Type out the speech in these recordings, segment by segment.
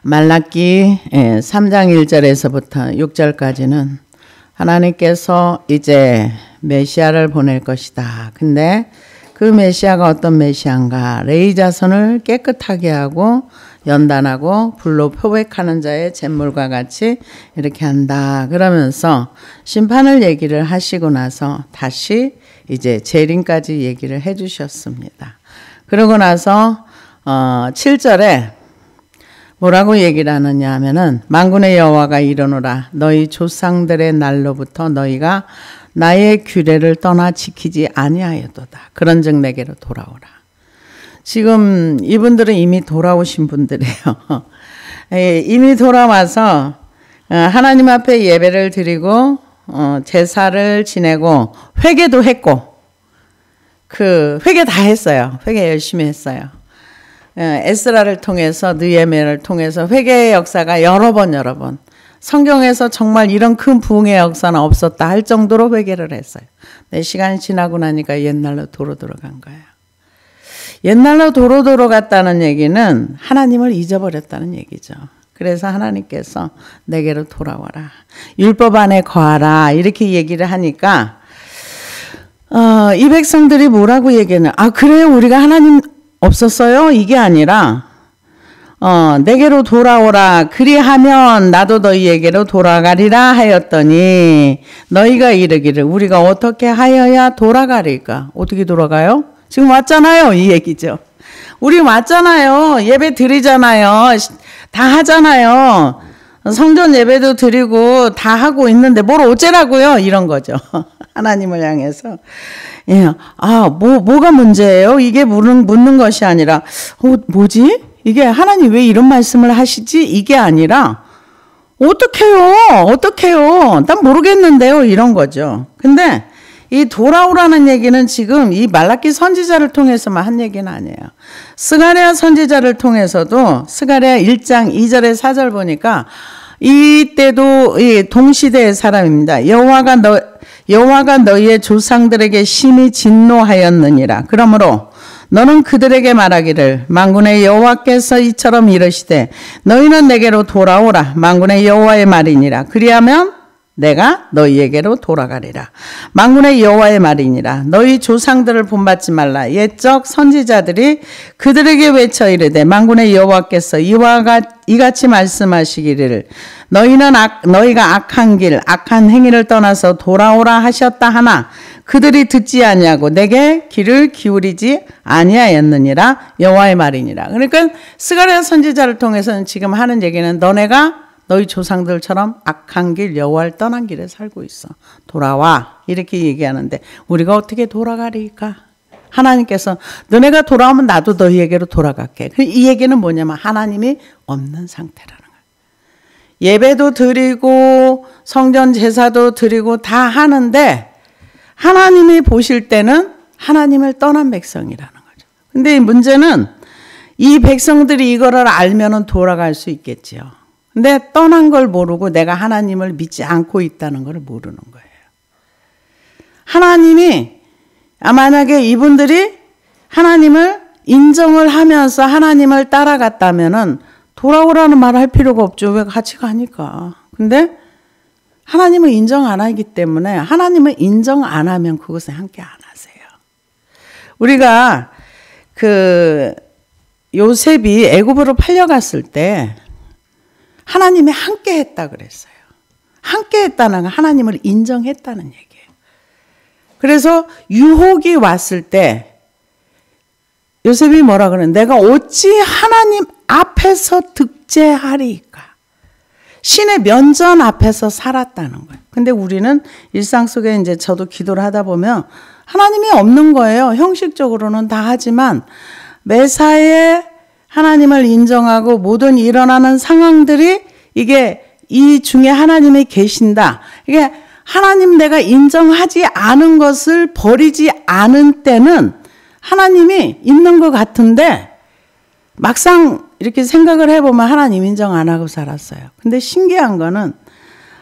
말라기 3장 1절에서부터 6절까지는 하나님께서 이제 메시아를 보낼 것이다. 근데 그 메시아가 어떤 메시아인가? 레위 자손을 깨끗하게 하고 연단하고 불로 표백하는 자의 잿물과 같이 이렇게 한다. 그러면서 심판을 얘기를 하시고 나서 다시 이제 재림까지 얘기를 해 주셨습니다. 그러고 나서 7절에 뭐라고 얘기를 하느냐 하면은 만군의 여호와가 이르노라 너희 조상들의 날로부터 너희가 나의 규례를 떠나 지키지 아니하였도다. 그런즉 내게로 돌아오라. 지금 이분들은 이미 돌아오신 분들이에요. 이미 돌아와서 하나님 앞에 예배를 드리고 제사를 지내고 회개도 했고 그 회개 다 했어요. 회개 열심히 했어요. 에스라를 통해서 느헤미야를 통해서 회개의 역사가 여러 번 성경에서 정말 이런 큰 부흥의 역사는 없었다 할 정도로 회개를 했어요. 내 시간이 지나고 나니까 옛날로 도로 들어간 거예요. 옛날로 도로 들어갔다는 얘기는 하나님을 잊어버렸다는 얘기죠. 그래서 하나님께서 내게로 돌아와라. 율법 안에 거하라. 이렇게 얘기를 하니까 이 백성들이 뭐라고 얘기하냐. 그래요? 우리가 하나님 없었어요? 이게 아니라 내게로 돌아오라. 그리하면 나도 너희에게로 돌아가리라 하였더니 너희가 이르기를 우리가 어떻게 하여야 돌아가리까? 어떻게 돌아가요? 지금 왔잖아요. 이 얘기죠. 우리 왔잖아요. 예배 드리잖아요. 다 하잖아요. 성전 예배도 드리고 다 하고 있는데 뭘 어째라고요? 이런 거죠. 하나님을 향해서. 예. 뭐가 문제예요? 이게 묻는 것이 아니라, 뭐지? 이게 하나님 왜 이런 말씀을 하시지? 이게 아니라, 어떡해요? 난 모르겠는데요. 이런 거죠. 근데 이 돌아오라는 얘기는 지금 이 말라기 선지자를 통해서만 한 얘기는 아니에요. 스가랴 선지자를 통해서도 스가랴 1장 2절에 4절 보니까 이때도 이 동시대의 사람입니다. 여호와가 너희의 조상들에게 심히 진노하였느니라. 그러므로 너는 그들에게 말하기를 만군의 여호와께서 이처럼 이르시되 너희는 내게로 돌아오라. 만군의 여호와의 말이니라. 그리하면 내가 너희에게로 돌아가리라. 만군의 여호와의 말이니라. 너희 조상들을 본받지 말라. 옛적 선지자들이 그들에게 외쳐 이르되 만군의 여호와께서 이같이 말씀하시기를 너희가 악한 길 악한 행위를 떠나서 돌아오라 하셨다 하나 그들이 듣지 아니하고 내게 귀를 기울이지 아니하였느니라. 여호와의 말이니라. 그러니까 스가랴 선지자를 통해서는 지금 하는 얘기는 너네가 너희 조상들처럼 악한 길 여호와를 떠난 길에 살고 있어. 돌아와. 이렇게 얘기하는데 우리가 어떻게 돌아가리까? 하나님께서 너네가 돌아오면 나도 너희에게로 돌아갈게. 이 얘기는 뭐냐면 하나님이 없는 상태라는 거예요. 예배도 드리고 성전 제사도 드리고 다 하는데 하나님이 보실 때는 하나님을 떠난 백성이라는 거죠. 근데 문제는 이 백성들이 이거를 알면은 돌아갈 수 있겠지요. 근데 떠난 걸 모르고 내가 하나님을 믿지 않고 있다는 걸 모르는 거예요. 하나님이 만약에 이분들이 하나님을 인정을 하면서 하나님을 따라갔다면은 돌아오라는 말 할 필요가 없죠. 왜 같이 가니까. 근데 하나님을 인정 안 하기 때문에 하나님을 인정 안 하면 그것에 함께 안 하세요. 우리가 요셉이 애굽으로 팔려갔을 때 하나님이 함께 했다 그랬어요. 함께 했다는 건 하나님을 인정했다는 얘기예요. 그래서 유혹이 왔을 때 요셉이 뭐라 그러는 내가 어찌 하나님 앞에서 득제하리까? 신의 면전 앞에서 살았다는 거예요. 근데 우리는 일상 속에 이제 저도 기도를 하다 보면 하나님이 없는 거예요. 형식적으로는 다 하지만 매사에 하나님을 인정하고 모든 일어나는 상황들이 이게 이 중에 하나님이 계신다. 이게 하나님 내가 인정하지 않은 것을 버리지 않은 때는 하나님이 있는 것 같은데 막상 이렇게 생각을 해보면 하나님 인정 안 하고 살았어요. 근데 신기한 거는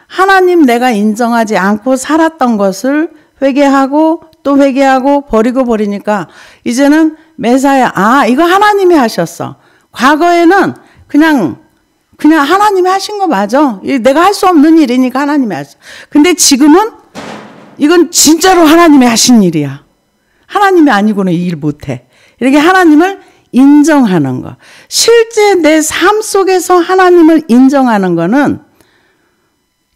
하나님 내가 인정하지 않고 살았던 것을 회개하고 또 회개하고 버리니까 이제는 매사에 이거 하나님이 하셨어. 과거에는 그냥 그냥 하나님이 하신 거 맞아. 내가 할 수 없는 일이니까 하나님이 하셨어. 근데 지금은 이건 진짜로 하나님이 하신 일이야. 하나님이 아니고는 이 일 못해. 이렇게 하나님을 인정하는 거. 실제 내 삶 속에서 하나님을 인정하는 거는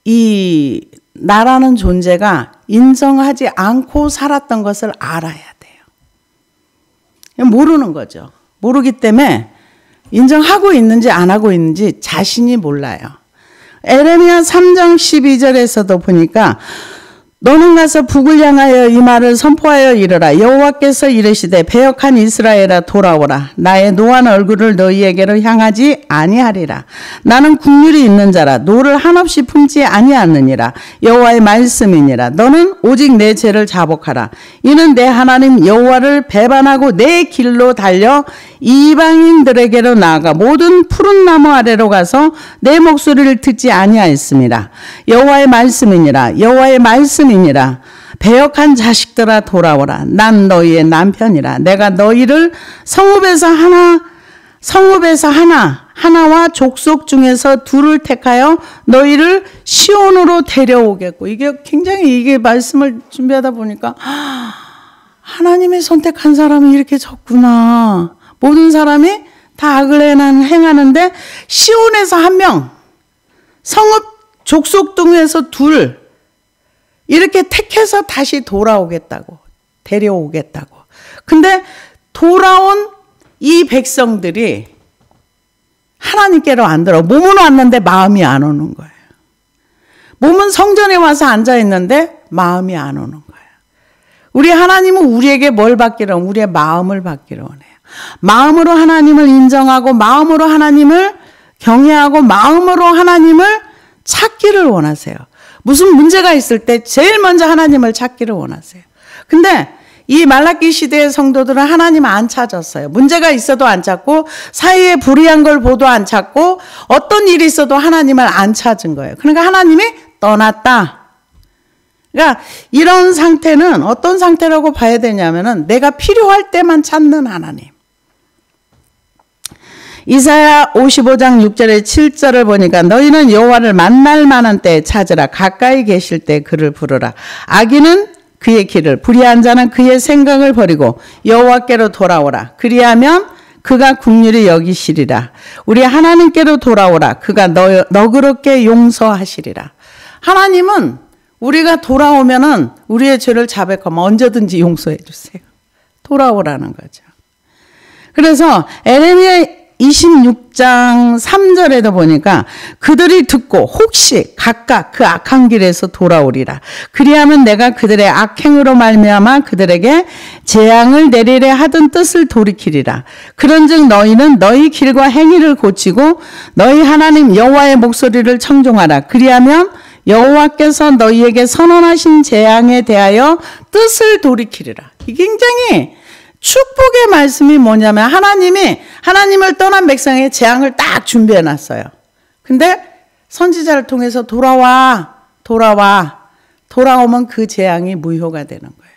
이 나라는 존재가 인정하지 않고 살았던 것을 알아야 돼요. 모르는 거죠. 모르기 때문에 인정하고 있는지 안 하고 있는지 자신이 몰라요. 에레미야 3장 12절에서도 보니까 너는 가서 북을 향하여 이 말을 선포하여 이르라. 여호와께서 이르시되 배역한 이스라엘아 돌아오라. 나의 노한 얼굴을 너희에게로 향하지 아니하리라. 나는 국률이 있는 자라 노를 한없이 품지 아니하느니라. 여호와의 말씀이니라. 너는 오직 내 죄를 자복하라. 이는 내 하나님 여호와를 배반하고 내 길로 달려 이방인들에게로 나아가 모든 푸른 나무 아래로 가서 내 목소리를 듣지 아니하였습니다. 여호와의 말씀이니라. 여호와의 말씀이니라. 배역한 자식들아 돌아오라. 난 너희의 남편이라. 내가 너희를 성읍에서 하나와 족속 중에서 둘을 택하여 너희를 시온으로 데려오겠고. 이게 말씀을 준비하다 보니까 하나님이 선택한 사람이 이렇게 적구나. 모든 사람이 다 악을 행하는데 시온에서 한 명, 성읍 족속 중에서 둘, 이렇게 택해서 다시 돌아오겠다고, 데려오겠다고. 근데 돌아온 이 백성들이 하나님께로 안 들어. 몸은 왔는데 마음이 안 오는 거예요. 몸은 성전에 와서 앉아 있는데 마음이 안 오는 거예요. 우리 하나님은 우리에게 뭘 받기로? 우리의 마음을 받기로 원해요. 마음으로 하나님을 인정하고 마음으로 하나님을 경외하고 마음으로 하나님을 찾기를 원하세요. 무슨 문제가 있을 때 제일 먼저 하나님을 찾기를 원하세요. 근데 이 말라기 시대의 성도들은 하나님 안 찾았어요. 문제가 있어도 안 찾고 사이에 불의한 걸 보도 안 찾고 어떤 일이 있어도 하나님을 안 찾은 거예요. 그러니까 하나님이 떠났다. 그러니까 이런 상태는 어떤 상태라고 봐야 되냐면은 내가 필요할 때만 찾는 하나님. 이사야 55장 6절에 7절을 보니까 너희는 여호와를 만날 만한 때에 찾으라. 가까이 계실 때 그를 부르라. 악인은 그의 길을, 불의한 자는 그의 생각을 버리고 여호와께로 돌아오라. 그리하면 그가 긍휼히 여기시리라. 우리 하나님께로 돌아오라. 그가 너그럽게 용서하시리라. 하나님은 우리가 돌아오면은 우리의 죄를 자백하면 언제든지 용서해 주세요. 돌아오라는 거죠. 그래서 에레미야 26장 3절에도 보니까 그들이 듣고 혹시 각각 그 악한 길에서 돌아오리라. 그리하면 내가 그들의 악행으로 말미암아 그들에게 재앙을 내리려 하던 뜻을 돌이키리라. 그런즉 너희는 너희 길과 행위를 고치고 너희 하나님 여호와의 목소리를 청종하라. 그리하면 여호와께서 너희에게 선언하신 재앙에 대하여 뜻을 돌이키리라. 이게 굉장히 축복의 말씀이 뭐냐면 하나님이 하나님을 떠난 백성에게 재앙을 딱 준비해 놨어요. 근데 선지자를 통해서 돌아오면 그 재앙이 무효가 되는 거예요.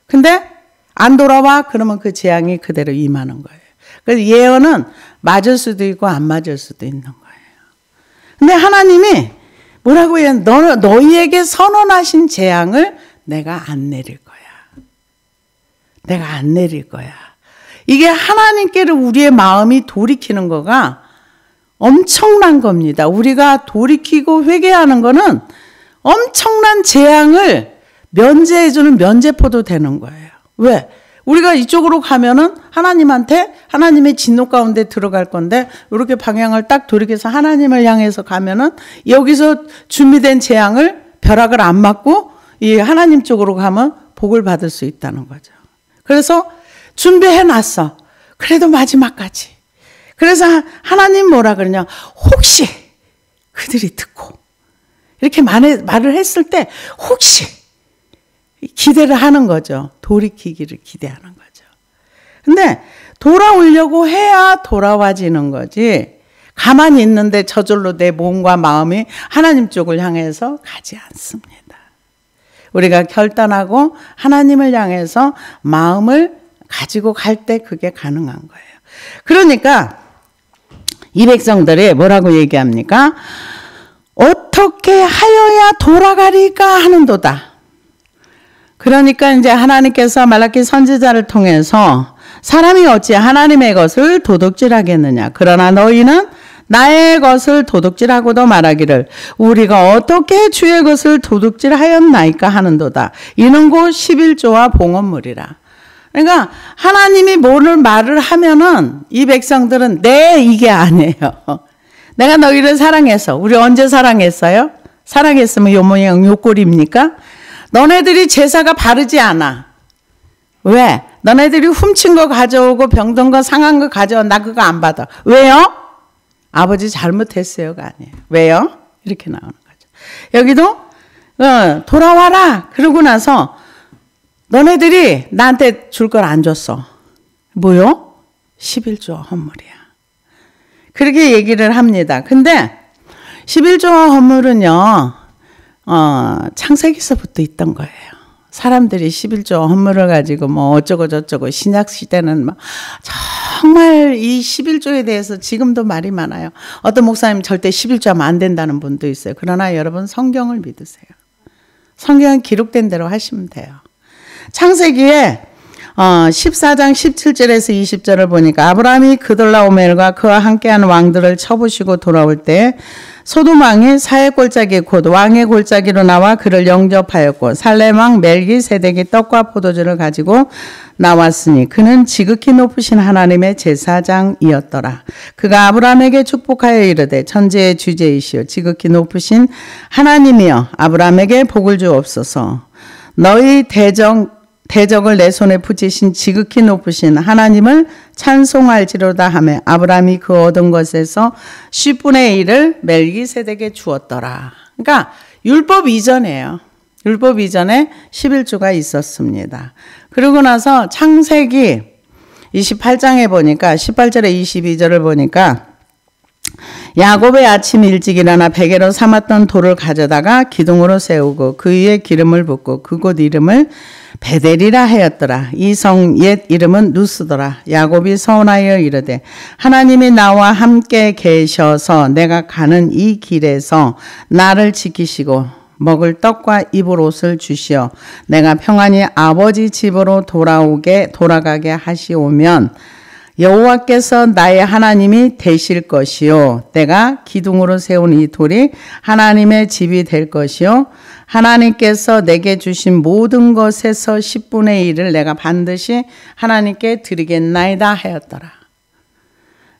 근데 안 돌아와 그러면 그 재앙이 그대로 임하는 거예요. 그래서 예언은 맞을 수도 있고 안 맞을 수도 있는 거예요. 근데 하나님이 뭐라고 해요? 너희에게 선언하신 재앙을 내가 안 내릴 거야. 내가 안 내릴 거야. 이게 하나님께로 우리의 마음이 돌이키는 거가 엄청난 겁니다. 우리가 돌이키고 회개하는 거는 엄청난 재앙을 면제해주는 면제포도 되는 거예요. 왜? 우리가 이쪽으로 가면은 하나님한테 하나님의 진노 가운데 들어갈 건데 이렇게 방향을 딱 돌이켜서 하나님을 향해서 가면은 여기서 준비된 재앙을 벼락을 안 맞고 이 하나님 쪽으로 가면 복을 받을 수 있다는 거죠. 그래서 준비해놨어. 그래도 마지막까지. 그래서 하나님 뭐라 그러냐. 혹시 그들이 듣고 이렇게 말을 했을 때 혹시 기대를 하는 거죠. 돌이키기를 기대하는 거죠. 근데 돌아오려고 해야 돌아와지는 거지. 가만히 있는데 저절로 내 몸과 마음이 하나님 쪽을 향해서 가지 않습니다. 우리가 결단하고 하나님을 향해서 마음을 가지고 갈 때 그게 가능한 거예요. 그러니까 이 백성들이 뭐라고 얘기합니까? 어떻게 하여야 돌아가리까 하는도다. 그러니까 이제 하나님께서 말라기 선지자를 통해서 사람이 어찌 하나님의 것을 도둑질하겠느냐. 그러나 너희는 나의 것을 도둑질하고도 말하기를 우리가 어떻게 주의 것을 도둑질하였나이까 하는도다. 이는 곧 11조와 봉헌물이라. 그러니까 하나님이 뭐를 말을 하면은 이 백성들은 네 이게 아니에요. 내가 너희를 사랑해서. 우리 언제 사랑했어요? 사랑했으면 요 모양 요 꼴입니까? 너네들이 제사가 바르지 않아. 왜? 너네들이 훔친 거 가져오고 병든 거 상한 거 가져와. 나 그거 안 받아. 왜요? 아버지 잘못했어요가 아니에요. 왜요? 이렇게 나오는 거죠. 여기도 돌아와라. 그러고 나서 너네들이 나한테 줄 걸 안 줬어. 뭐요? 11조 헌물이야. 그렇게 얘기를 합니다. 근데 11조 헌물은요. 창세기서부터 있던 거예요. 사람들이 11조 헌물을 가지고 뭐 어쩌고 저쩌고 신약 시대는 막 정말 이 11조에 대해서 지금도 말이 많아요. 어떤 목사님 절대 11조 하면 안 된다는 분도 있어요. 그러나 여러분 성경을 믿으세요. 성경은 기록된 대로 하시면 돼요. 창세기에 14장 17절에서 20절을 보니까 아브라함이 그돌라오멜과 그와 함께한 왕들을 쳐부시고 돌아올 때 소돔 왕이 사해 골짜기 곧 왕의 골짜기로 나와 그를 영접하였고 살렘 왕 멜기세덱이 떡과 포도주를 가지고 나왔으니 그는 지극히 높으신 하나님의 제사장이었더라. 그가 아브라함에게 축복하여 이르되 천지의 주제이시오 지극히 높으신 하나님이여 아브라함에게 복을 주옵소서. 너희 대적을 내 손에 붙이신 지극히 높으신 하나님을 찬송할지로다 하며 아브라함이 그 얻은 것에서 10분의 1을 멜기세덱에 주었더라. 그러니까 율법 이전이에요. 율법 이전에 11조가 있었습니다. 그러고 나서 창세기 28장에 보니까 18절에 22절을 보니까 야곱의 아침 일찍 일어나 베개로 삼았던 돌을 가져다가 기둥으로 세우고 그 위에 기름을 붓고 그곳 이름을 베델이라 하였더라. 이 성 옛 이름은 누스더라. 야곱이 서운하여 이르되 하나님이 나와 함께 계셔서 내가 가는 이 길에서 나를 지키시고 먹을 떡과 입을 옷을 주시어 내가 평안히 아버지 집으로 돌아가게 하시오면 여호와께서 나의 하나님이 되실 것이요 내가 기둥으로 세운 이 돌이 하나님의 집이 될 것이요 하나님께서 내게 주신 모든 것에서 10분의 1을 내가 반드시 하나님께 드리겠나이다 하였더라.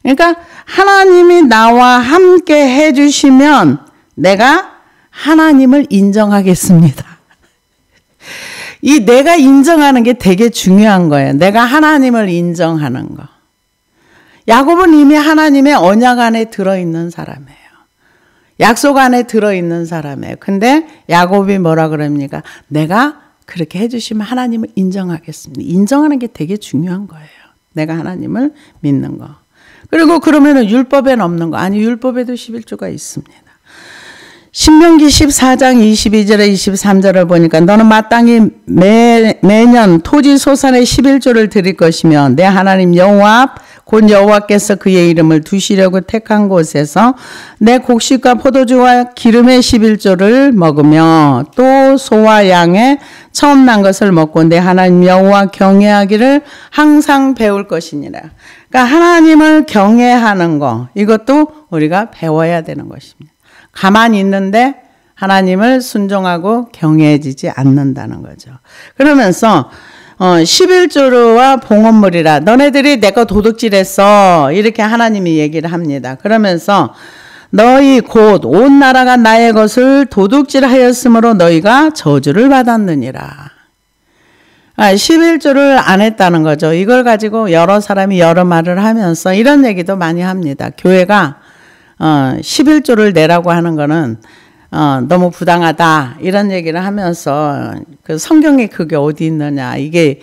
그러니까 하나님이 나와 함께 해주시면 내가 하나님을 인정하겠습니다. 이 내가 인정하는 게 되게 중요한 거예요. 내가 하나님을 인정하는 거. 야곱은 이미 하나님의 언약 안에 들어있는 사람이에요. 약속 안에 들어있는 사람이에요. 근데 야곱이 뭐라 그럽니까? 내가 그렇게 해주시면 하나님을 인정하겠습니다. 인정하는 게 되게 중요한 거예요. 내가 하나님을 믿는 거. 그리고 그러면은 율법에는 없는 거. 아니 율법에도 11조가 있습니다. 신명기 14장 22절에 23절을 보니까 너는 마땅히 매년 토지 소산의 11조를 드릴 것이며 내 하나님 여호와 앞 곧 여호와께서 그의 이름을 두시려고 택한 곳에서 내 곡식과 포도주와 기름의 11조를 먹으며 또 소와 양의 처음 난 것을 먹고 내 하나님 여호와 경외하기를 항상 배울 것이니라. 그러니까 하나님을 경외하는 거 이것도 우리가 배워야 되는 것입니다. 가만히 있는데 하나님을 순종하고 경외해지지 않는다는 거죠. 그러면서 11조와 봉헌물이라 너네들이 내 거 도둑질했어 이렇게 하나님이 얘기를 합니다. 그러면서 너희 곧 온 나라가 나의 것을 도둑질하였으므로 너희가 저주를 받았느니라. 11조를 안 했다는 거죠. 이걸 가지고 여러 사람이 여러 말을 하면서 이런 얘기도 많이 합니다. 교회가 11조를 내라고 하는 거는 너무 부당하다 이런 얘기를 하면서 그 성경에 그게 어디 있느냐 이게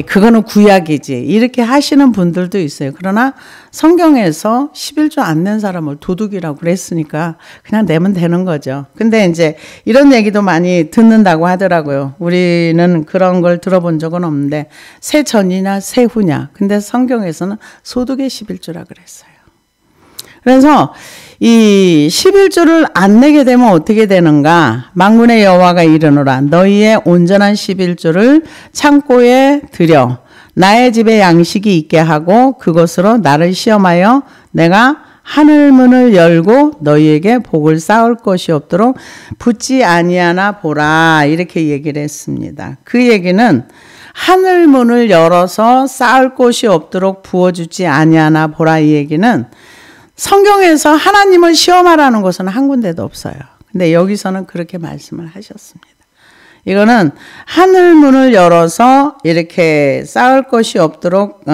그거는 구약이지 이렇게 하시는 분들도 있어요. 그러나 성경에서 11조 안 낸 사람을 도둑이라고 그랬으니까 그냥 내면 되는 거죠. 근데 이제 이런 얘기도 많이 듣는다고 하더라고요. 우리는 그런 걸 들어본 적은 없는데 새 전이냐 새 후냐. 근데 성경에서는 소득의 11조라 그랬어요. 그래서 이 11조를 안 내게 되면 어떻게 되는가? 만군의 여호와가 이르노라. 너희의 온전한 11조를 창고에 들여 나의 집에 양식이 있게 하고 그것으로 나를 시험하여 내가 하늘문을 열고 너희에게 복을 쌓을 것이 없도록 붙지 아니하나 보라. 이렇게 얘기를 했습니다. 그 얘기는 하늘문을 열어서 쌓을 곳이 없도록 부어주지 아니하나 보라. 이 얘기는 성경에서 하나님을 시험하라는 것은 한 군데도 없어요. 근데 여기서는 그렇게 말씀을 하셨습니다. 이거는 하늘문을 열어서 이렇게 쌓을 것이 없도록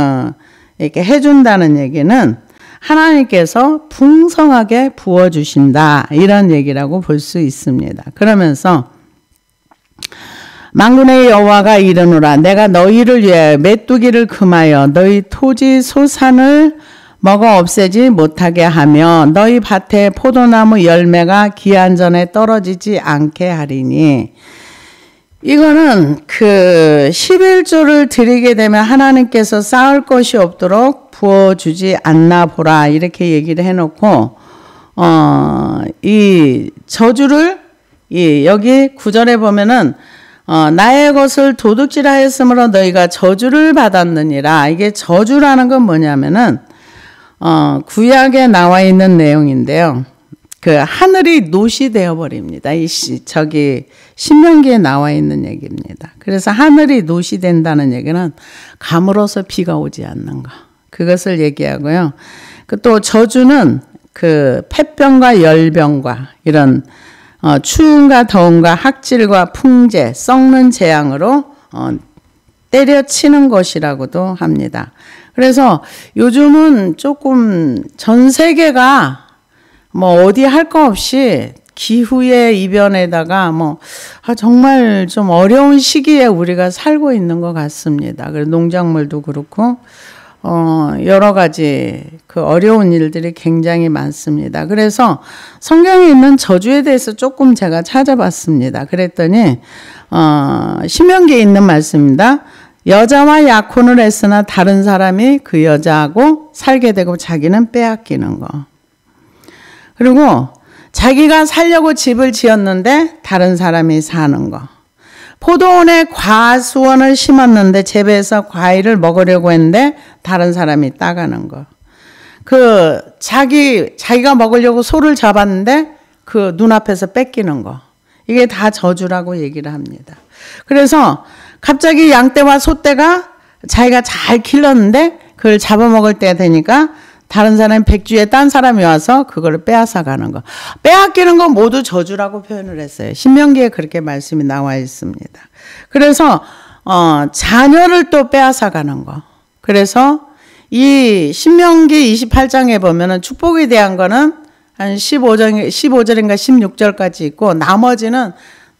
이렇게 해준다는 얘기는 하나님께서 풍성하게 부어주신다. 이런 얘기라고 볼 수 있습니다. 그러면서 만군의 여호와가 이르노라. 내가 너희를 위하여 메뚜기를 금하여 너희 토지 소산을 먹어 없애지 못하게 하며 너희 밭에 포도나무 열매가 기한 전에 떨어지지 않게 하리니. 이거는 그 11조를 드리게 되면 하나님께서 쌓을 것이 없도록 부어주지 않나 보라. 이렇게 얘기를 해놓고 이 저주를 여기 9절에 보면은 나의 것을 도둑질하였으므로 너희가 저주를 받았느니라. 이게 저주라는 건 뭐냐면은 구약에 나와 있는 내용인데요. 그 하늘이 노시 되어 버립니다. 저기 신명기에 나와 있는 얘기입니다. 그래서 하늘이 노시 된다는 얘기는 가물어서 비가 오지 않는 거. 그것을 얘기하고요. 또 저주는 그 폐병과 열병과 이런 추움과 더움과 학질과 풍제, 썩는 재앙으로 때려치는 것이라고도 합니다. 그래서 요즘은 조금 전 세계가 뭐 어디 할 거 없이 기후의 이변에다가 정말 좀 어려운 시기에 우리가 살고 있는 것 같습니다. 그래서 농작물도 그렇고 여러 가지 그 어려운 일들이 굉장히 많습니다. 그래서 성경에 있는 저주에 대해서 조금 제가 찾아봤습니다. 그랬더니 신명기에 있는 말씀입니다. 여자와 약혼을 했으나 다른 사람이 그 여자하고 살게 되고 자기는 빼앗기는 거. 그리고 자기가 살려고 집을 지었는데 다른 사람이 사는 거. 포도원에 과수원을 심었는데 재배해서 과일을 먹으려고 했는데 다른 사람이 따가는 거. 자기가 먹으려고 소를 잡았는데 그 눈앞에서 뺏기는 거. 이게 다 저주라고 얘기를 합니다. 그래서 갑자기 양떼와 소떼가 자기가 잘 길렀는데 그걸 잡아먹을 때가 되니까 다른 사람이 백주에 딴 사람이 와서 그거를 빼앗아 가는 거. 빼앗기는 거 모두 저주라고 표현을 했어요. 신명기에 그렇게 말씀이 나와 있습니다. 그래서 자녀를 또 빼앗아 가는 거. 그래서 이 신명기 28장에 보면은 축복에 대한 거는 한 15절인가 16절까지 있고 나머지는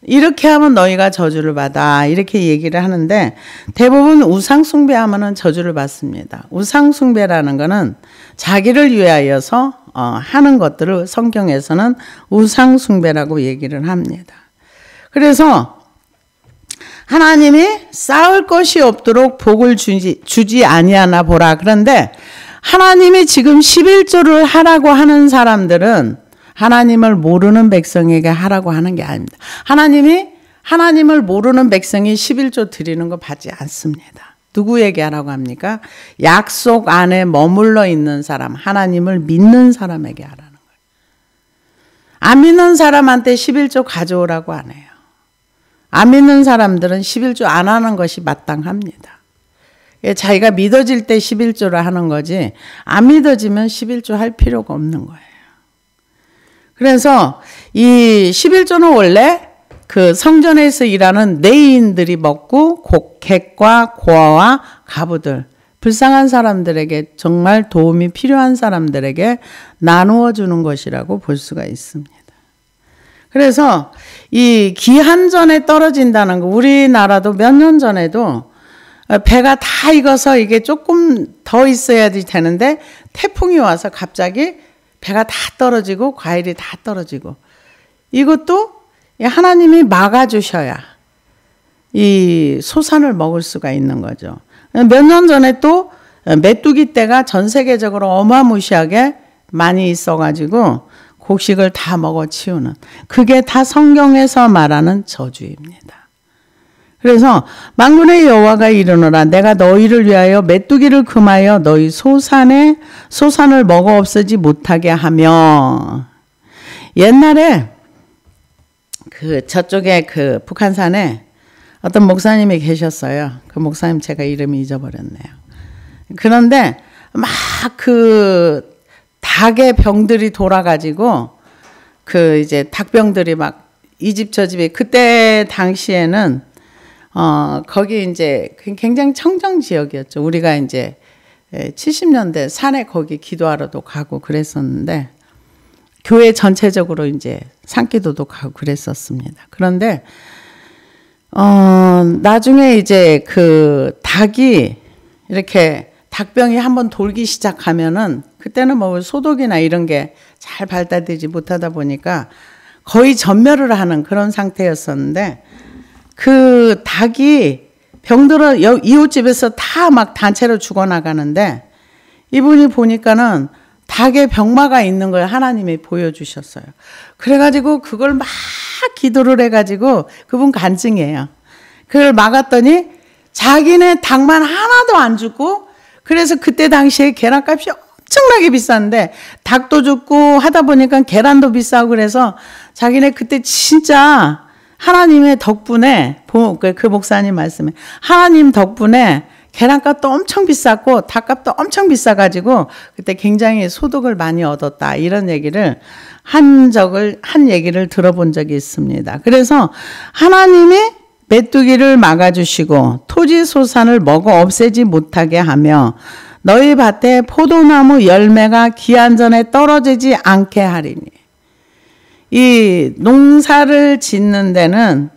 이렇게 하면 너희가 저주를 받아 이렇게 얘기를 하는데 대부분 우상 숭배하면은 저주를 받습니다. 우상 숭배라는 거는 자기를 위하여서 하는 것들을 성경에서는 우상 숭배라고 얘기를 합니다. 그래서 하나님이 쌓을 것이 없도록 복을 주지 아니하나 보라. 그런데 하나님이 지금 11조를 하라고 하는 사람들은 하나님을 모르는 백성에게 하라고 하는 게 아닙니다. 하나님을 모르는 백성이 11조 드리는 거 받지 않습니다. 누구에게 하라고 합니까? 약속 안에 머물러 있는 사람, 하나님을 믿는 사람에게 하라는 거예요. 안 믿는 사람한테 11조 가져오라고 안 해요. 안 믿는 사람들은 11조 안 하는 것이 마땅합니다. 자기가 믿어질 때 11조를 하는 거지 안 믿어지면 11조 할 필요가 없는 거예요. 그래서 이 11조는 원래 그 성전에서 일하는 레위인들이 먹고 객과 고아와 가부들, 불쌍한 사람들에게 정말 도움이 필요한 사람들에게 나누어 주는 것이라고 볼 수가 있습니다. 그래서 이 기한전에 떨어진다는 거, 우리나라도 몇 년 전에도 배가 다 익어서 이게 조금 더 있어야지 되는데 태풍이 와서 갑자기 배가 다 떨어지고 과일이 다 떨어지고 이것도 하나님이 막아주셔야 이 소산을 먹을 수가 있는 거죠. 몇 년 전에 또 메뚜기 떼가 전 세계적으로 어마무시하게 많이 있어가지고 곡식을 다 먹어치우는, 그게 다 성경에서 말하는 저주입니다. 그래서 만군의 여호와가 이르노라, 내가 너희를 위하여 메뚜기를 금하여 너희 소산을 먹어 없애지 못하게 하며. 옛날에 그 저쪽에 그 북한산에 어떤 목사님이 계셨어요. 그 목사님 제가 이름이 잊어버렸네요. 그런데 막 그 닭의 병들이 돌아가지고 그 이제 닭병들이 막 이 집 저 집에, 그때 당시에는 거기 이제 굉장히 청정 지역이었죠. 우리가 이제 70년대 산에 거기 기도하러도 가고 그랬었는데, 교회 전체적으로 이제 산기도도 가고 그랬었습니다. 그런데 나중에 이제 그 닭이 이렇게 닭병이 한번 돌기 시작하면은, 그때는 뭐 소독이나 이런 게 잘 발달되지 못하다 보니까 거의 전멸을 하는 그런 상태였었는데, 그 닭이 병들어 이웃집에서 다 막 단체로 죽어나가는데, 이분이 보니까는 닭의 병마가 있는 걸 하나님이 보여주셨어요. 그래가지고 그걸 막 기도를 해가지고, 그분 간증이에요. 그걸 막았더니 자기네 닭만 하나도 안 죽고, 그래서 그때 당시에 계란값이 엄청나게 비싼데 닭도 죽고 하다 보니까 계란도 비싸고, 그래서 자기네 그때 진짜 하나님의 덕분에, 그 목사님 말씀에 하나님 덕분에 계란값도 엄청 비쌌고 닭값도 엄청 비싸가지고 그때 굉장히 소득을 많이 얻었다, 이런 얘기를 한 얘기를 들어본 적이 있습니다. 그래서 하나님이 메뚜기를 막아주시고 토지 소산을 먹어 없애지 못하게 하며 너희 밭에 포도나무 열매가 기한 전에 떨어지지 않게 하리니. 이 농사를 짓는 데는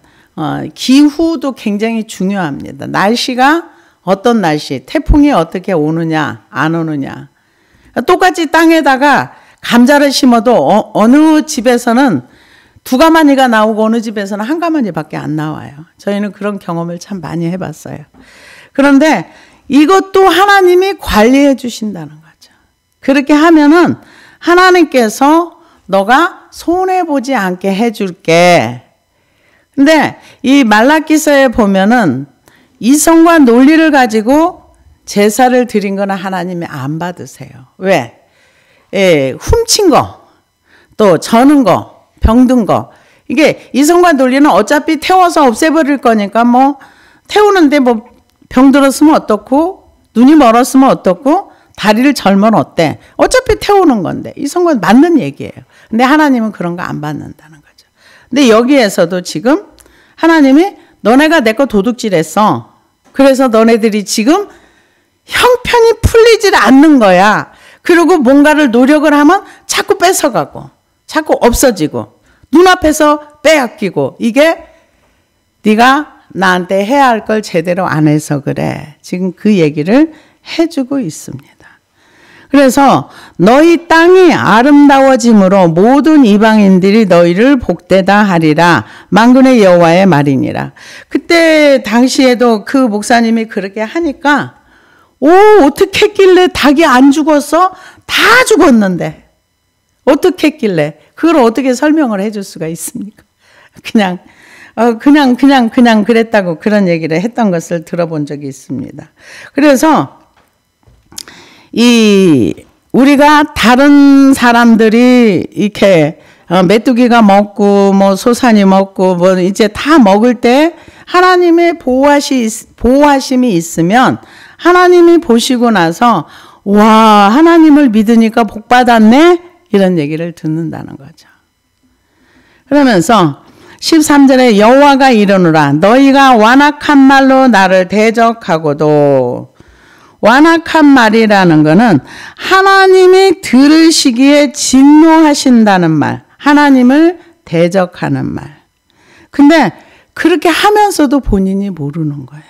기후도 굉장히 중요합니다. 날씨가 어떤 날씨, 태풍이 어떻게 오느냐 안 오느냐. 똑같이 땅에다가 감자를 심어도 어느 집에서는 2가마니가 나오고 어느 집에서는 1가마니밖에 안 나와요. 저희는 그런 경험을 참 많이 해봤어요. 그런데 이것도 하나님이 관리해 주신다는 거죠. 그렇게 하면은 하나님께서 너가 손해보지 않게 해줄게. 근데 이 말라기서에 보면은 이성과 논리를 가지고 제사를 드린 거는 하나님이 안 받으세요. 왜? 훔친 거, 또 저는 거, 병든 거. 이게 이성과 논리는 어차피 태워서 없애버릴 거니까, 뭐 태우는데 뭐 병들었으면 어떻고, 눈이 멀었으면 어떻고, 다리를 절면 어때? 어차피 태우는 건데. 이성과 맞는 얘기예요. 근데 하나님은 그런 거 안 받는다는 거죠. 근데 여기에서도 지금 하나님이 너네가 내 거 도둑질했어. 그래서 너네들이 지금 형편이 풀리질 않는 거야. 그리고 뭔가를 노력을 하면 자꾸 뺏어가고 자꾸 없어지고 눈앞에서 빼앗기고, 이게 네가 나한테 해야 할 걸 제대로 안 해서 그래. 지금 그 얘기를 해주고 있습니다. 그래서 너희 땅이 아름다워짐으로 모든 이방인들이 너희를 복되다 하리라. 만군의 여호와의 말이니라. 그때 당시에도 그 목사님이 그렇게 하니까, 어떻게 했길래 닭이 안 죽었어? 다 죽었는데 어떻게 했길래? 그걸 어떻게 설명을 해줄 수가 있습니까? 그냥 그랬다고 그런 얘기를 했던 것을 들어본 적이 있습니다. 그래서 우리가 다른 사람들이 이렇게 메뚜기가 먹고 뭐 소산이 먹고 뭐 이제 다 먹을 때 하나님의 보호하심이 있으면 하나님이 보시고 나서 와, 하나님을 믿으니까 복 받았네, 이런 얘기를 듣는다는 거죠. 그러면서 13절에 여호와가 이르노라, 너희가 완악한 말로 나를 대적하고도. 완악한 말이라는 것은 하나님이 들으시기에 진노하신다는 말, 하나님을 대적하는 말. 근데 그렇게 하면서도 본인이 모르는 거예요.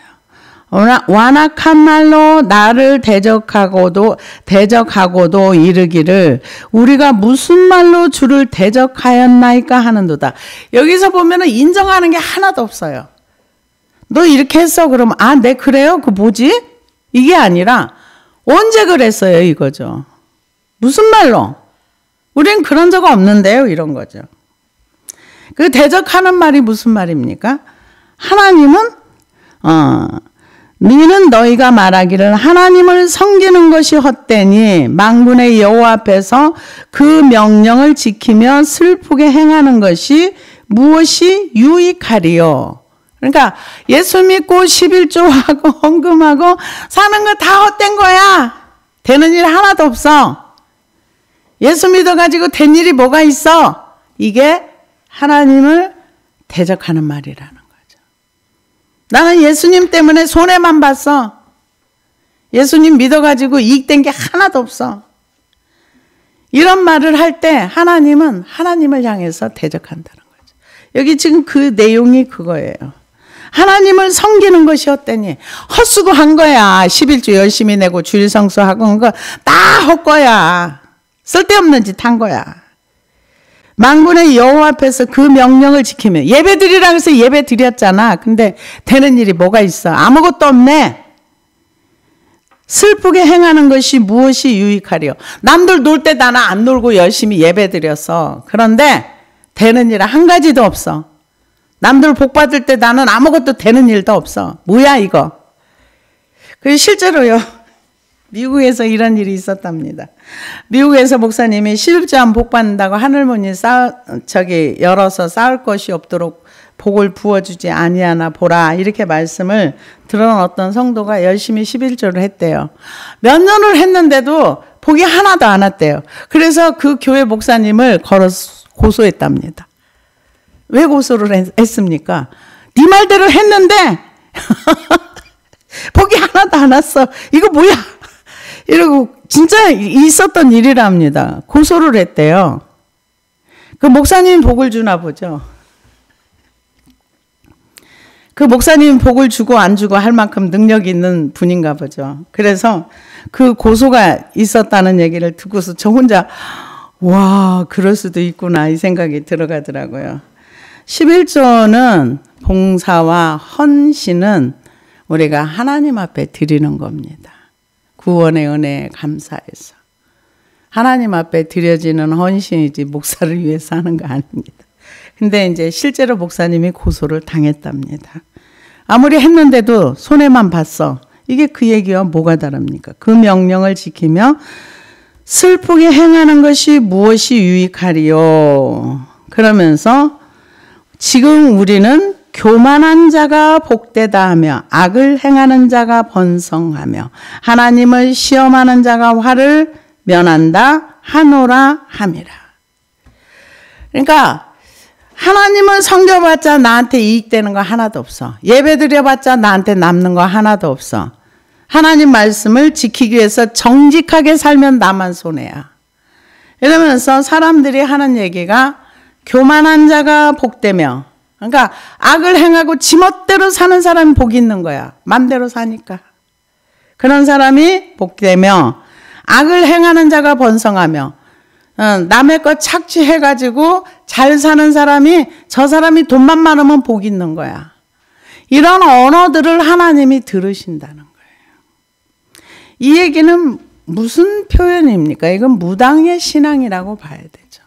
완악한 말로 나를 대적하고도 이르기를 우리가 무슨 말로 주를 대적하였나이까 하는도다. 여기서 보면은 인정하는 게 하나도 없어요. 너 이렇게 했어? 그러면 네 그래요? 그 뭐지? 이게 아니라 언제 그랬어요, 이거죠. 무슨 말로? 우린 그런 적 없는데요. 이런 거죠. 그 대적하는 말이 무슨 말입니까? 하나님은 너희는 너희가 말하기를 하나님을 섬기는 것이 헛되니 만군의 여호와 앞에서 그 명령을 지키며 슬프게 행하는 것이 무엇이 유익하리요. 그러니까 예수 믿고 11조하고 헌금하고 사는 거 다 헛된 거야. 되는 일 하나도 없어. 예수 믿어가지고 된 일이 뭐가 있어? 이게 하나님을 대적하는 말이라는 거죠. 나는 예수님 때문에 손해만 봤어. 예수님 믿어가지고 이익된 게 하나도 없어. 이런 말을 할 때 하나님은 하나님을 향해서 대적한다는 거죠. 여기 지금 그 내용이 그거예요. 하나님을 섬기는 것이 헛되니 헛수고한 거야. 11조 열심히 내고 주일 성수하고 한 거 다 헛거야. 쓸데없는 짓 한 거야. 만군의 여호와 앞에서 그 명령을 지키면 예배 드리라고 해서 예배 드렸잖아. 근데 되는 일이 뭐가 있어? 아무것도 없네. 슬프게 행하는 것이 무엇이 유익하리요? 남들 놀 때 나는 안 놀고 열심히 예배 드렸어. 그런데 되는 일 한 가지도 없어. 남들 복 받을 때 나는 아무것도 되는 일도 없어. 뭐야 이거? 그 실제로요. 미국에서 이런 일이 있었답니다. 미국에서 목사님이 시집자면 복 받는다고 하늘문이 열어서 쌓을 것이 없도록 복을 부어주지 아니하나 보라 이렇게 말씀을 들은 어떤 성도가 열심히 11조를 했대요. 몇 년을 했는데도 복이 하나도 안 왔대요. 그래서 그 교회 목사님을 고소했답니다. 왜 고소를 했습니까? 네 말대로 했는데 복이 하나도 안 왔어. 이거 뭐야? 이러고 진짜 있었던 일이랍니다. 고소를 했대요. 그 목사님 복을 주나 보죠. 그 목사님 복을 주고 안 주고 할 만큼 능력이 있는 분인가 보죠. 그래서 그 고소가 있었다는 얘기를 듣고서 저 혼자 와 그럴 수도 있구나 이 생각이 들어가더라고요. 11조는 봉사와 헌신은 우리가 하나님 앞에 드리는 겁니다. 구원의 은혜에 감사해서. 하나님 앞에 드려지는 헌신이지 목사를 위해서 하는 거 아닙니다. 근데 이제 실제로 목사님이 고소를 당했답니다. 아무리 했는데도 손해만 봤어. 이게 그 얘기와 뭐가 다릅니까? 그 명령을 지키며 슬프게 행하는 것이 무엇이 유익하리요. 그러면서 지금 우리는 교만한 자가 복되다 하며 악을 행하는 자가 번성하며 하나님을 시험하는 자가 화를 면한다 하노라 함이라. 그러니까 하나님을 섬겨봤자 나한테 이익되는 거 하나도 없어. 예배드려봤자 나한테 남는 거 하나도 없어. 하나님 말씀을 지키기 위해서 정직하게 살면 나만 손해야. 이러면서 사람들이 하는 얘기가 교만한 자가 복되며, 그러니까 악을 행하고 지멋대로 사는 사람이 복이 있는 거야. 맘대로 사니까. 그런 사람이 복되며 악을 행하는 자가 번성하며 남의 것 착취해가지고 잘 사는 사람이 저 사람이 돈만 많으면 복이 있는 거야. 이런 언어들을 하나님이 들으신다는 거예요. 이 얘기는 무슨 표현입니까? 이건 무당의 신앙이라고 봐야 되죠.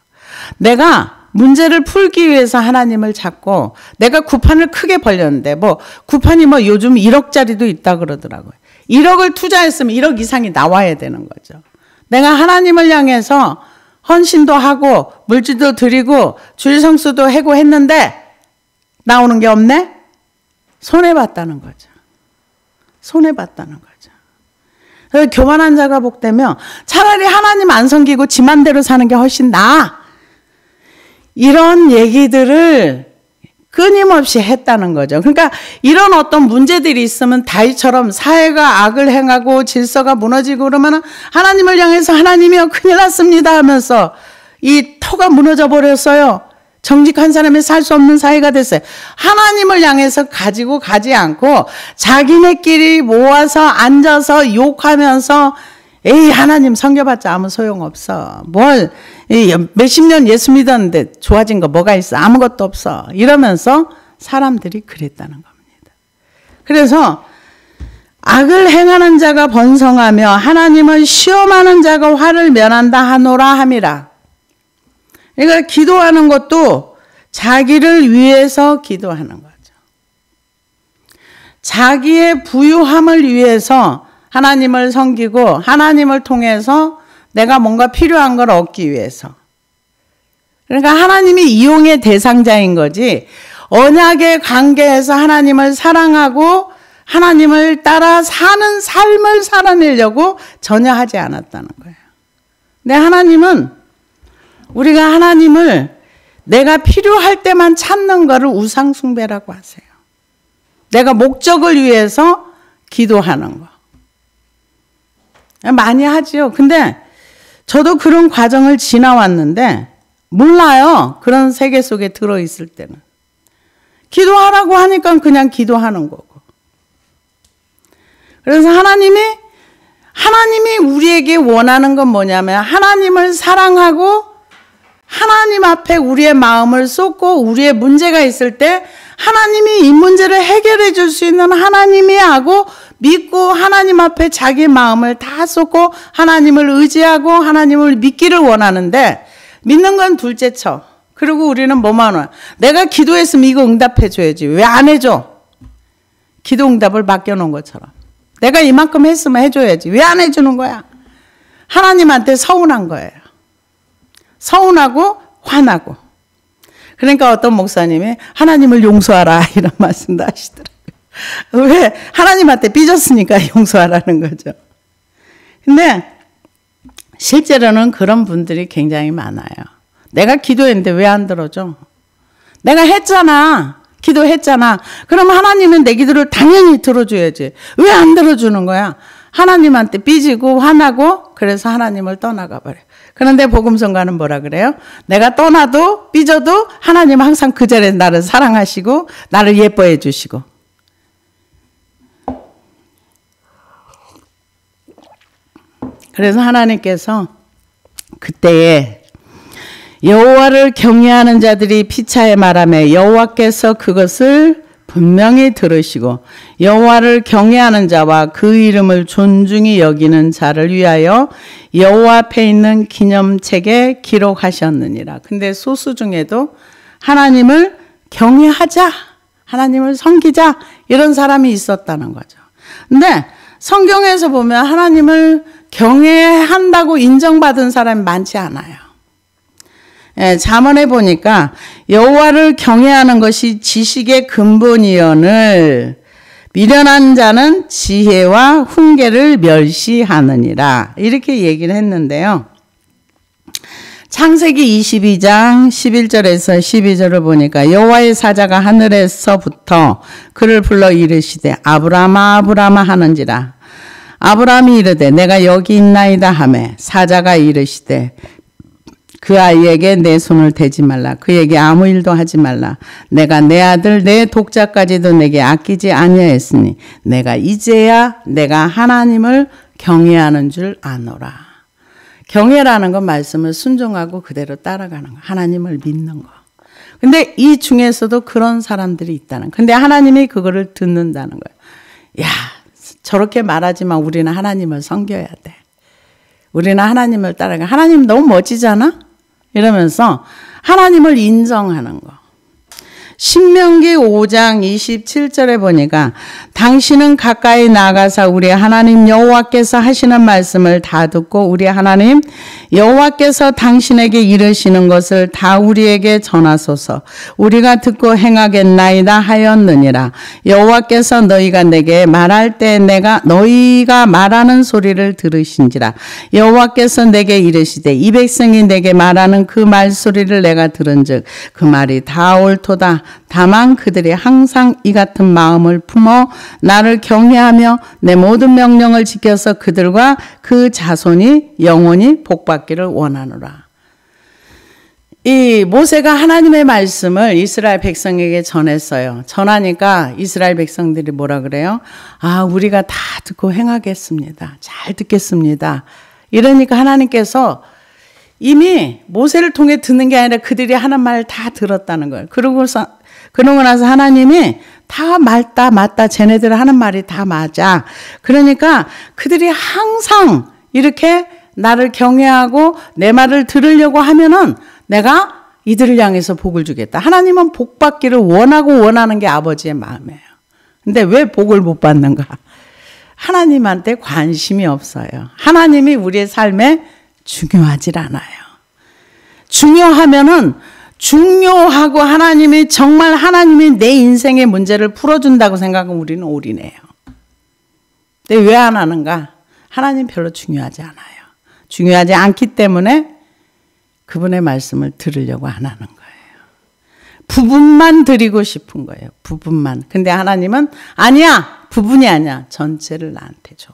내가 문제를 풀기 위해서 하나님을 찾고 내가 구판을 크게 벌렸는데 구판이 요즘 1억짜리도 있다 그러더라고요. 1억을 투자했으면 1억 이상이 나와야 되는 거죠. 내가 하나님을 향해서 헌신도 하고 물질도 드리고 주일성수도 하고 했는데 나오는 게 없네? 손해봤다는 거죠. 손해봤다는 거죠. 그래서 교만한 자가 복되며 차라리 하나님 안 섬기고 지 맘대로 사는 게 훨씬 나아. 이런 얘기들을 끊임없이 했다는 거죠. 그러니까 이런 어떤 문제들이 있으면 다윗처럼 사회가 악을 행하고 질서가 무너지고 그러면 하나님을 향해서 하나님이요 큰일 났습니다 하면서 이 터가 무너져 버렸어요. 정직한 사람이 살 수 없는 사회가 됐어요. 하나님을 향해서 가지고 가지 않고 자기네끼리 모아서 앉아서 욕하면서 에이 하나님 섬겨봤자 아무 소용없어. 몇십 년 예수 믿었는데 좋아진 거 뭐가 있어. 아무것도 없어. 이러면서 사람들이 그랬다는 겁니다. 그래서 악을 행하는 자가 번성하며 하나님을 시험하는 자가 화를 면한다 하노라 함이라. 그러니까 기도하는 것도 자기를 위해서 기도하는 거죠. 자기의 부유함을 위해서 하나님을 섬기고 하나님을 통해서 내가 뭔가 필요한 걸 얻기 위해서. 그러니까 하나님이 이용의 대상자인 거지 언약의 관계에서 하나님을 사랑하고 하나님을 따라 사는 삶을 살아내려고 전혀 하지 않았다는 거예요. 근데 하나님은 우리가 하나님을 내가 필요할 때만 찾는 거를 우상숭배라고 하세요. 내가 목적을 위해서 기도하는 거. 많이 하죠. 근데 저도 그런 과정을 지나왔는데 몰라요. 그런 세계 속에 들어있을 때는. 기도하라고 하니까 그냥 기도하는 거고. 그래서 하나님이 우리에게 원하는 건 뭐냐면 하나님을 사랑하고 하나님 앞에 우리의 마음을 쏟고 우리의 문제가 있을 때 하나님이 이 문제를 해결해 줄 수 있는 하나님이 하고 믿고 하나님 앞에 자기 마음을 다 쏟고 하나님을 의지하고 하나님을 믿기를 원하는데 믿는 건 둘째 쳐. 그리고 우리는 뭐만 와. 내가 기도했으면 이거 응답해 줘야지. 왜 안 해줘? 기도 응답을 맡겨놓은 것처럼. 내가 이만큼 했으면 해줘야지. 왜 안 해주는 거야? 하나님한테 서운한 거예요. 서운하고 화나고. 그러니까 어떤 목사님이 하나님을 용서하라 이런 말씀도 하시더라고요. 왜? 하나님한테 삐졌으니까 용서하라는 거죠. 근데 실제로는 그런 분들이 굉장히 많아요. 내가 기도했는데 왜 안 들어줘? 내가 했잖아. 기도했잖아. 그럼 하나님은 내 기도를 당연히 들어줘야지. 왜 안 들어주는 거야? 하나님한테 삐지고 화나고 그래서 하나님을 떠나가 버려. 그런데 복음성가는 뭐라 그래요? 내가 떠나도 삐져도 하나님은 항상 그 자리에 나를 사랑하시고 나를 예뻐해 주시고. 그래서 하나님께서 그때에 여호와를 경외하는 자들이 피차에 말하며 여호와께서 그것을 분명히 들으시고 여호와를 경외하는 자와 그 이름을 존중히 여기는 자를 위하여 여호와 앞에 있는 기념책에 기록하셨느니라. 근데 소수 중에도 하나님을 경외하자, 하나님을 섬기자 이런 사람이 있었다는 거죠. 근데 성경에서 보면 하나님을 경외한다고 인정받은 사람이 많지 않아요. 예, 잠언에 보니까 여호와를 경외하는 것이 지식의 근본이언을 미련한 자는 지혜와 훈계를 멸시하느니라 이렇게 얘기를 했는데요. 창세기 22장 11절에서 12절을 보니까 여호와의 사자가 하늘에서부터 그를 불러 이르시되 아브라마 아브라마 하는지라. 아브라함이 이르되 내가 여기 있나이다 하매 사자가 이르시되 그 아이에게 내 손을 대지 말라. 그에게 아무 일도 하지 말라. 내가 내 아들 내 독자까지도 내게 아끼지 아니하였으니 내가 이제야 내가 하나님을 경외하는 줄 아노라. 경외라는 건 말씀을 순종하고 그대로 따라가는 거. 하나님을 믿는 거. 근데 이 중에서도 그런 사람들이 있다는 거. 근데 하나님이 그거를 듣는다는 거예요. 야, 저렇게 말하지만 우리는 하나님을 섬겨야 돼. 우리는 하나님을 따라가. 하나님 너무 멋지잖아? 이러면서 하나님을 인정하는 거. 신명기 5장 27절에 보니까 당신은 가까이 나가서 우리 하나님 여호와께서 하시는 말씀을 다 듣고 우리 하나님 여호와께서 당신에게 이르시는 것을 다 우리에게 전하소서. 우리가 듣고 행하겠나이다 하였느니라. 여호와께서 너희가 내게 말할 때 내가 너희가 말하는 소리를 들으신지라. 여호와께서 내게 이르시되 이 백성이 내게 말하는 그 말소리를 내가 들은즉 그 말이 다 옳도다. 다만 그들이 항상 이 같은 마음을 품어 나를 경외하며 내 모든 명령을 지켜서 그들과 그 자손이 영원히 복받기를 원하노라. 이 모세가 하나님의 말씀을 이스라엘 백성에게 전했어요. 전하니까 이스라엘 백성들이 뭐라 그래요? 아, 우리가 다 듣고 행하겠습니다. 잘 듣겠습니다. 이러니까 하나님께서 이미 모세를 통해 듣는 게 아니라 그들이 하는 말을 다 들었다는 거예요. 그러고 나서 하나님이 다 맞다. 쟤네들 하는 말이 다 맞아. 그러니까 그들이 항상 이렇게 나를 경외하고 내 말을 들으려고 하면은 내가 이들을 향해서 복을 주겠다. 하나님은 복 받기를 원하는 게 아버지의 마음이에요. 근데 왜 복을 못 받는가? 하나님한테 관심이 없어요. 하나님이 우리의 삶에 중요하질 않아요. 중요하면은 중요하고 하나님이 정말 하나님이 내 인생의 문제를 풀어준다고 생각하면 우리는 올인해요. 근데 왜 안 하는가? 하나님 별로 중요하지 않아요. 중요하지 않기 때문에 그분의 말씀을 들으려고 안 하는 거예요. 부분만 드리고 싶은 거예요. 부분만. 근데 하나님은 아니야. 부분이 아니야. 전체를 나한테 줘.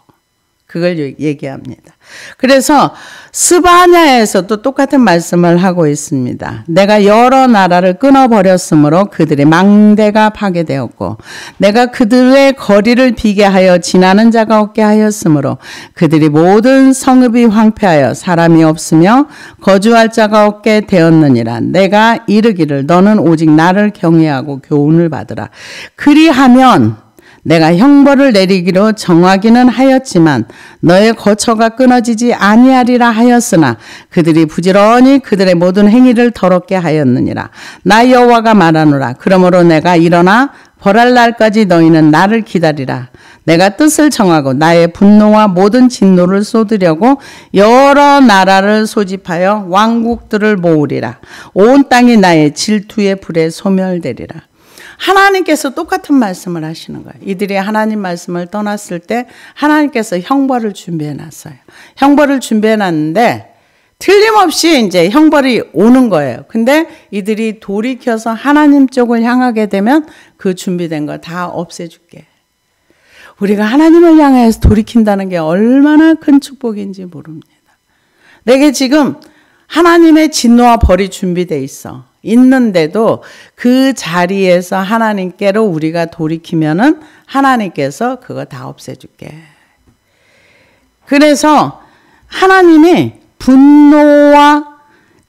그걸 얘기합니다. 그래서 스바냐에서도 똑같은 말씀을 하고 있습니다. 내가 여러 나라를 끊어버렸으므로 그들의 망대가 파괴되었고 내가 그들의 거리를 비게 하여 지나는 자가 없게 하였으므로 그들이 모든 성읍이 황폐하여 사람이 없으며 거주할 자가 없게 되었느니라. 내가 이르기를 너는 오직 나를 경외하고 교훈을 받으라. 그리하면 내가 형벌을 내리기로 정하기는 하였지만 너의 거처가 끊어지지 아니하리라 하였으나 그들이 부지런히 그들의 모든 행위를 더럽게 하였느니라. 나 여호와가 말하노라. 그러므로 내가 일어나 벌할 날까지 너희는 나를 기다리라. 내가 뜻을 정하고 나의 분노와 모든 진노를 쏟으려고 여러 나라를 소집하여 왕국들을 모으리라. 온 땅이 나의 질투의 불에 소멸되리라. 하나님께서 똑같은 말씀을 하시는 거예요. 이들이 하나님 말씀을 떠났을 때 하나님께서 형벌을 준비해 놨어요. 형벌을 준비해 놨는데 틀림없이 이제 형벌이 오는 거예요. 근데 이들이 돌이켜서 하나님 쪽을 향하게 되면 그 준비된 거 다 없애줄게. 우리가 하나님을 향해서 돌이킨다는 게 얼마나 큰 축복인지 모릅니다. 내게 지금 하나님의 진노와 벌이 준비되어 있어. 있는데도 그 자리에서 하나님께로 우리가 돌이키면은 하나님께서 그거 다 없애줄게. 그래서 하나님이 분노와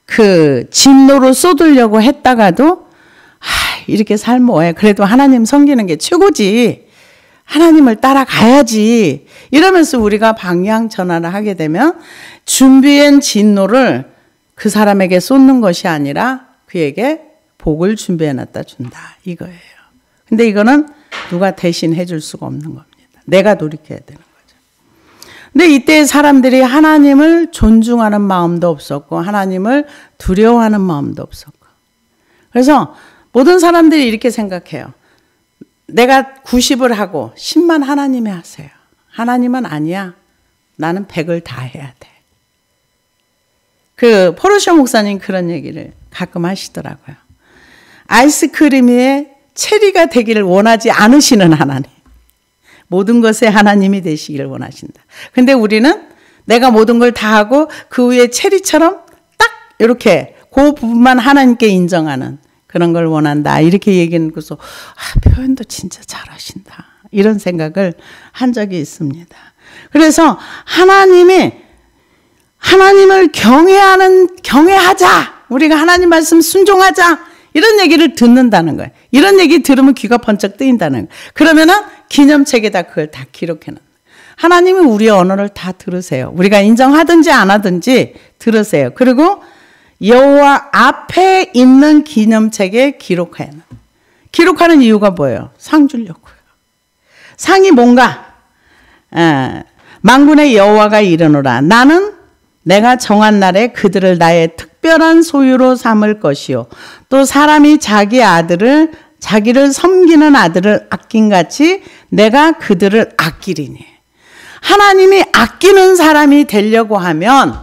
그 진노를 쏟으려고 했다가도 이렇게 살면 뭐해. 그래도 하나님 섬기는 게 최고지. 하나님을 따라가야지. 이러면서 우리가 방향 전환을 하게 되면 준비한 진노를 그 사람에게 쏟는 것이 아니라 그에게 복을 준비해놨다 준다 이거예요. 근데 이거는 누가 대신 해줄 수가 없는 겁니다. 내가 돌이켜야 되는 거죠. 근데 이때 사람들이 하나님을 존중하는 마음도 없었고 하나님을 두려워하는 마음도 없었고 그래서 모든 사람들이 이렇게 생각해요. 내가 90을 하고 10만 하나님이 하세요. 하나님은 아니야. 나는 100을 다 해야 돼. 그 포르쉐 목사님 그런 얘기를 가끔 하시더라고요. 아이스크림 위에 체리가 되기를 원하지 않으시는 하나님. 모든 것에 하나님이 되시기를 원하신다. 근데 우리는 내가 모든 걸 다 하고 그 위에 체리처럼 딱 이렇게 그 부분만 하나님께 인정하는 그런 걸 원한다. 이렇게 얘기하는 거서 표현도 진짜 잘하신다. 이런 생각을 한 적이 있습니다. 그래서 하나님을 경외하자. 우리가 하나님 말씀 순종하자. 이런 얘기를 듣는다는 거예요. 이런 얘기 들으면 귀가 번쩍 뜨인다는 거예요. 그러면은 기념책에다 그걸 다 기록해 놔요. 하나님이 우리의 언어를 다 들으세요. 우리가 인정하든지 안 하든지 들으세요. 그리고 여호와 앞에 있는 기념책에 기록해 놔요. 기록하는 이유가 뭐예요? 상 주려고요. 상이 뭔가? 만군의 여호와가 이르노라. 나는 내가 정한 날에 그들을 나의 특별한 소유로 삼을 것이요. 또 사람이 자기를 섬기는 아들을 아낀같이 내가 그들을 아끼리니. 하나님이 아끼는 사람이 되려고 하면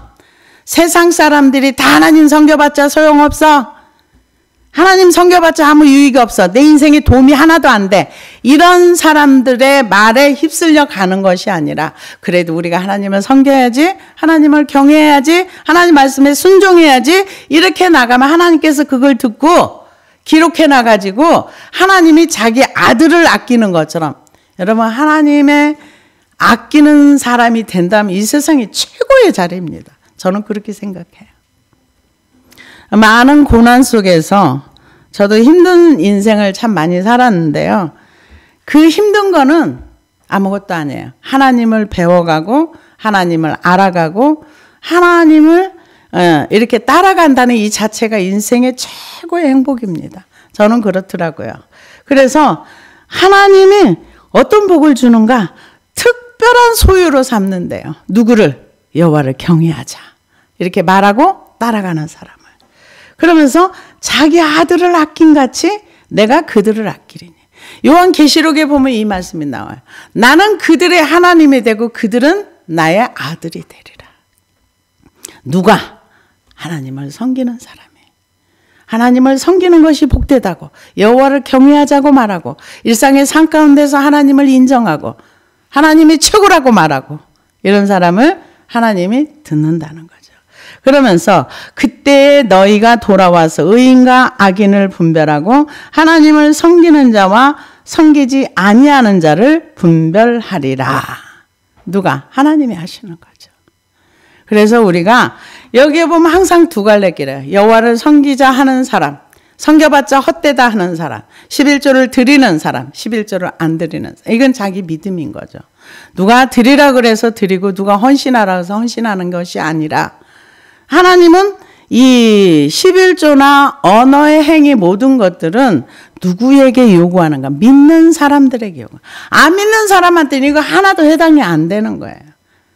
세상 사람들이 다 하나님 섬겨봤자 소용없어. 하나님 섬겨봤자 아무 유익이 없어. 내 인생에 도움이 하나도 안 돼. 이런 사람들의 말에 휩쓸려 가는 것이 아니라 그래도 우리가 하나님을 섬겨야지, 하나님을 경외해야지, 하나님 말씀에 순종해야지 이렇게 나가면 하나님께서 그걸 듣고 기록해 놔가지고 하나님이 자기 아들을 아끼는 것처럼 여러분 하나님의 아끼는 사람이 된다면 이 세상이 최고의 자리입니다. 저는 그렇게 생각해요. 많은 고난 속에서 저도 힘든 인생을 참 많이 살았는데요. 그 힘든 거는 아무것도 아니에요. 하나님을 배워가고 하나님을 알아가고 하나님을 이렇게 따라간다는 이 자체가 인생의 최고의 행복입니다. 저는 그렇더라고요. 그래서 하나님이 어떤 복을 주는가? 특별한 소유로 삼는데요. 누구를? 여호와를 경외하자. 이렇게 말하고 따라가는 사람을. 그러면서 자기 아들을 아낀 같이 내가 그들을 아끼리니. 요한계시록에 보면 이 말씀이 나와요. 나는 그들의 하나님이 되고 그들은 나의 아들이 되리라. 누가? 하나님을 섬기는 사람이. 하나님을 섬기는 것이 복되다고 여호와를 경외하자고 말하고 일상의 삶 가운데서 하나님을 인정하고 하나님이 최고라고 말하고 이런 사람을 하나님이 듣는다는 거죠. 그러면서 그때 너희가 돌아와서 의인과 악인을 분별하고 하나님을 섬기는 자와 섬기지 아니하는 자를 분별하리라. 누가? 하나님이 하시는 거죠. 그래서 우리가 여기에 보면 항상 두 갈래길이에요. 여호와를 섬기자 하는 사람, 섬겨봤자 헛되다 하는 사람, 11조를 드리는 사람, 11조를 안 드리는 사람. 이건 자기 믿음인 거죠. 누가 드리라 그래서 드리고 누가 헌신하라 해서 헌신하는 것이 아니라 하나님은 이 11조나 언어의 행위 모든 것들은 누구에게 요구하는가? 믿는 사람들에게 요구. 안 믿는 사람한테는 이거 하나도 해당이 안 되는 거예요.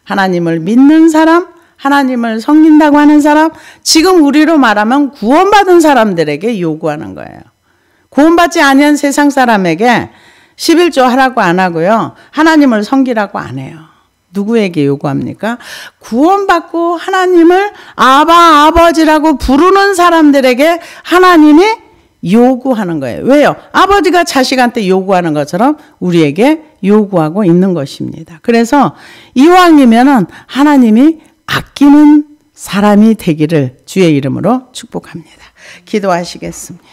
하나님을 믿는 사람, 하나님을 섬긴다고 하는 사람, 지금 우리로 말하면 구원받은 사람들에게 요구하는 거예요. 구원받지 아니한 세상 사람에게 11조 하라고 안 하고요. 하나님을 섬기라고 안 해요. 누구에게 요구합니까? 구원받고 하나님을 아바 아버지라고 부르는 사람들에게 하나님이 요구하는 거예요. 왜요? 아버지가 자식한테 요구하는 것처럼 우리에게 요구하고 있는 것입니다. 그래서 이왕이면은 하나님이 아끼는 사람이 되기를 주의 이름으로 축복합니다. 기도하시겠습니다.